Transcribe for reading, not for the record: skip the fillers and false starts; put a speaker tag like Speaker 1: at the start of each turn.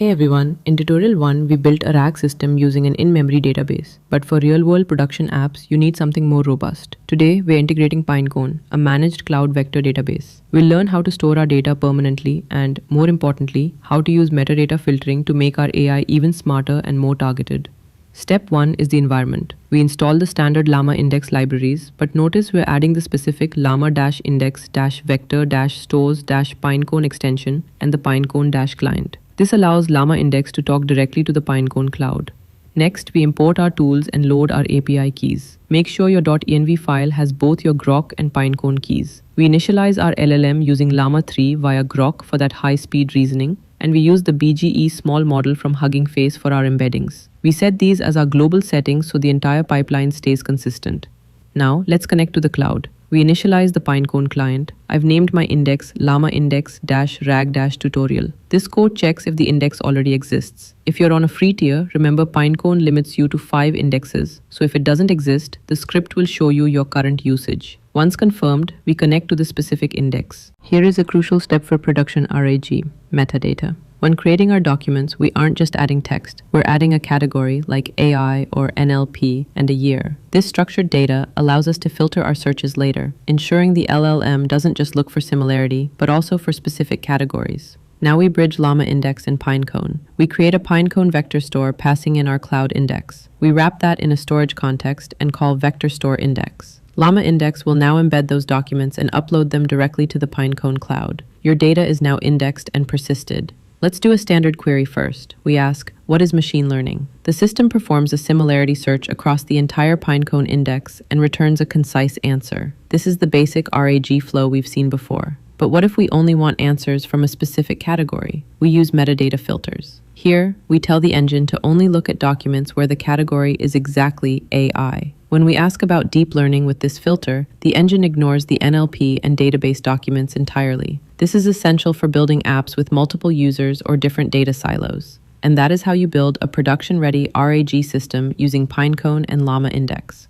Speaker 1: Hey everyone, in tutorial 1 we built a RAG system using an in-memory database. But for real-world production apps, you need something more robust. Today we're integrating Pinecone, a managed cloud vector database. We'll learn how to store our data permanently and, more importantly, how to use metadata filtering to make our AI even smarter and more targeted. Step 1 is the environment. We install the standard LlamaIndex libraries, but notice we're adding the specific llama-index-vector-stores-pinecone extension and the pinecone-client. This allows LlamaIndex to talk directly to the Pinecone cloud. Next, we import our tools and load our API keys. Make sure your .env file has both your Groq and Pinecone keys. We initialize our LLM using Llama 3 via Groq for that high-speed reasoning, and we use the BGE small model from HuggingFace for our embeddings. We set these as our global settings so the entire pipeline stays consistent. Now, let's connect to the cloud. We initialize the Pinecone client. I've named my index LlamaIndex-rag-tutorial. This code checks if the index already exists. If you're on a free tier, remember Pinecone limits you to 5 indexes. So if it doesn't exist, the script will show you your current usage. Once confirmed, we connect to the specific index. Here is a crucial step for production RAG, metadata. When creating our documents, we aren't just adding text. We're adding a category like AI or NLP and a year. This structured data allows us to filter our searches later, ensuring the LLM doesn't just look for similarity, but also for specific categories. Now we bridge LlamaIndex and Pinecone. We create a Pinecone vector store passing in our cloud index. We wrap that in a storage context and call vector store index. LlamaIndex will now embed those documents and upload them directly to the Pinecone cloud. Your data is now indexed and persisted. Let's do a standard query first. We ask, what is machine learning? The system performs a similarity search across the entire Pinecone index and returns a concise answer. This is the basic RAG flow we've seen before. But what if we only want answers from a specific category? We use metadata filters. Here, we tell the engine to only look at documents where the category is exactly AI. When we ask about deep learning with this filter, the engine ignores the NLP and database documents entirely. This is essential for building apps with multiple users or different data silos. And that is how you build a production-ready RAG system using Pinecone and LlamaIndex.